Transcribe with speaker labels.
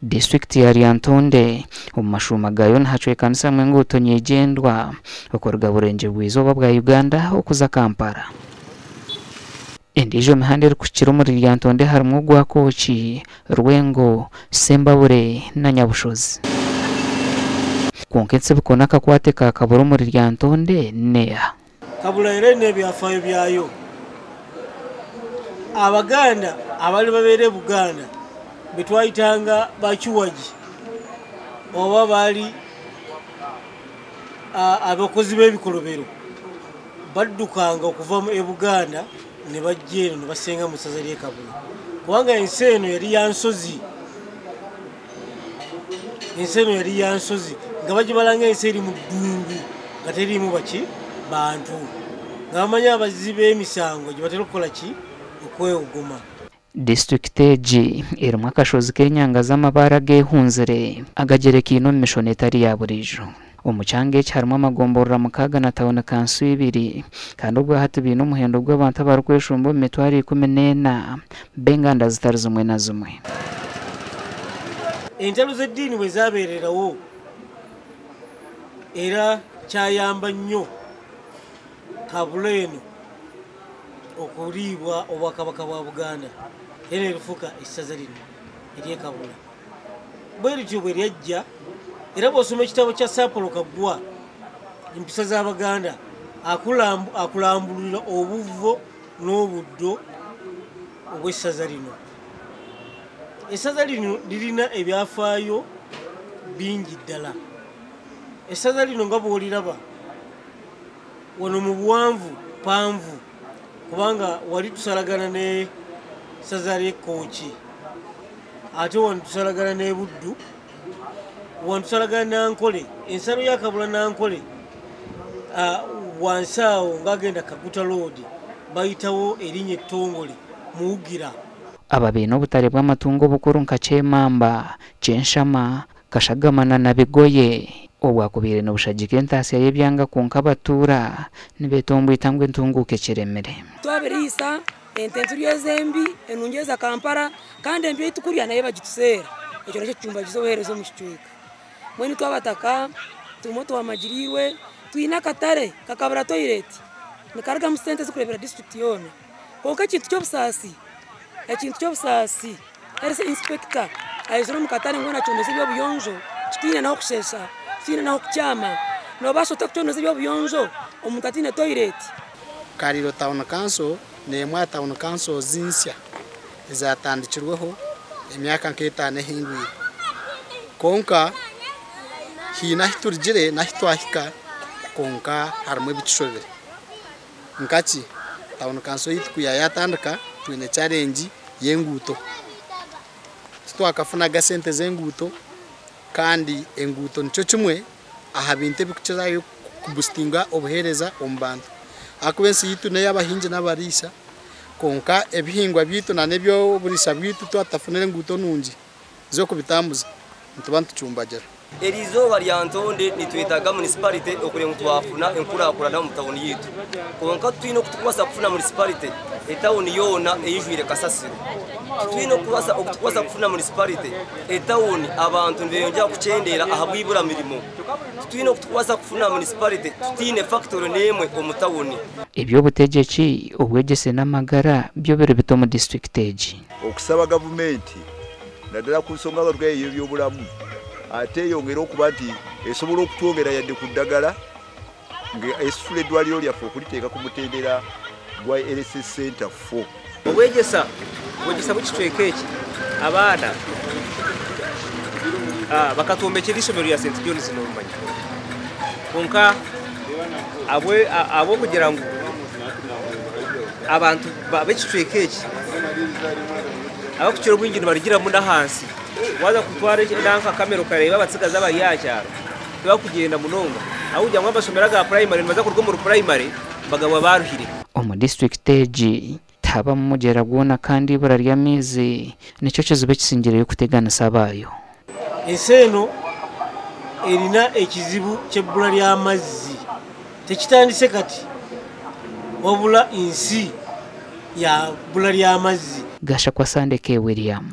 Speaker 1: District ya Lyantonde umashuma gayo ntacwe kanisa mwenguto nyegendwa okorga burenje bwizoba bwa Uganda okuza Kampala. Indijo mihande kukiro muri Lyantonde harimo gwa Kochi, Rwengo, Sembabure na Nyabushozi. Konketse bikona kakwate ka kaburo muri Lyantonde neya.
Speaker 2: Kabula irene byafayo byayo. Abaganda abali babere Buganda betwayitanga bakiwaji oba bali abakozi b'ebikolobero baddukanga okuva mu Buganda ne bajjeno ne basenga mu ssaza ly'e Kabula kubanga ensi eno yali ya nsozi nga bagibalanga ensi eri mu ddungu nga teriimu baki bantu nga bamanya abazzi b'emisango gye batera okukola ki okwewuguma.
Speaker 1: District eji erimu akashozi k'enyanga z'amabara gehunzire agagereka ino mishoni etari ya burijo. Omucanga eki harimu amagomborora mukaga na tawuni kansu 2 kandi ubwo hatubine umuhendo gw'abantu abarikweshumba mu mitwaro 14 benganda zitari zimwe na zimwe.
Speaker 2: Entalo z'eddiini bwe zabeererawo era kyayamba nnyo Kabula eno okuliibwa obwakabaka bwa Buganda era erifuka essaza lino ery'e Kabula. Bwe lityo bwe lyajja era bw'osoma ekitabo kya Sapolo Kaggwa empisa z'Abaganda akulambulira obuvo n'obuddo obw'essaza lino. Essaza lino lirina ebyafaayo bingi ddala. Essaza lino nga bw'oliraba wano mu buwanvu panvu kubanga wali tusalagana ne ssaza ly'e Kochi ate wano tusalagana ne Buddu wano tusalagana Nankole ensalo ya Kabula Nankole wansi awo ng'agenda Kaguta Road bayitawo erinnya ettongole Muwugira.
Speaker 1: Ababino obutale bw'amatungo bukuru nka Kyemamba, Kyenshama, Kashagamana na Bigoye obwakubire n'obushagike entaasya y'ebyanga konka batuura nibetombwitangwa entunguuka ekiremere.
Speaker 3: Twabiriisa ententuri ezembi enungi eza Kampala kandi empya itukurya naye bagituseera ekyo nakyo kitumbagiza obuheereza omu kicweka. Mwenu twabataka turimo twamagirirwe tuyina akatare kakabura toilet nikaraga mu sente zikurebera district yoona konka ekintu ky'obusaasi erese inspector ayizira mu katare ngo nakyondeza eby'obuyonjo kitiine naho kushesha kitiine naho kukyama nobaasha otakukyondeza eby'obuyonjo omuntu atiine toilet.
Speaker 4: Kariro Town Council n'emwe Town Council zinsya ezatandikirweho emyaka nk'etaano ehingwire konka hiina hiturigire nahitwahika konka harimu ebikishobere nkaki Town Council yitu yatandika twine challenge y'enguuto titwakafunaga sente z'enguuto kandi enguuto nicyo kimwe aha bintu ebikukirayo kubustinga obuheereza omu bantu akuba ensi yitu n'ey'abahingi n'abariisa konka ebihingwa byaitu na n'eby'oburiisa bwaitu twatafunire enguuto nungi z'okubitambuza nituba nitucumbagira.
Speaker 5: Erizooba Lyantonde nitwetaga municipality okugira ngu twafuna enkulaakulana mu tawuni yitu konka tulina okutukwasa kufuna municipality etawuni yoona eyijwire kasasiro. Tulina okutukwasa kufuna municipality etawuni abantu nibeyongera kucendeera aha bwibura mirimo. Tulina okutukwasa kufuna municipality tutiine factory n'emwe omu tawuni.
Speaker 1: Ebyobutegeki obwegyese n'amagara byo biri bito mu district egi.
Speaker 6: Okusaba gavumenti naddala ku nsonga z'obulwaire by'obulamu ate yongera okuba nti esobola okutwongera yadde ku ddagala ng'esitula eddwaliro lyaffe okuliteeka ku mutendera gwa LSS Center 4.
Speaker 7: Obwegyesa bw'ekicweka eki abaana bakatombekera isomero lya St. John's n'obumanyi konka ab'okugira ngu abantu b'ekicweka eki abakukira obwingi nibarigiramu n'ahansi waza kutwara ekidanka kamera kareba abatsigazi abari yakyaro tebakugenda munonga ahujja ngo amasomero ga primary nibaza kuruga mu primary bagabo baruhire.
Speaker 1: Omu district egi taba mugera gwona kandi ibura ly'amaizi nicyo kizibu kisingireyo kuteganisa abayo.
Speaker 2: Ensi eno erina ekizibu ky'ebbula ly'amazzi tekitandise kati wabula ensi ya bbula ly'amazzi.
Speaker 1: Gasha kwa Sandeke William.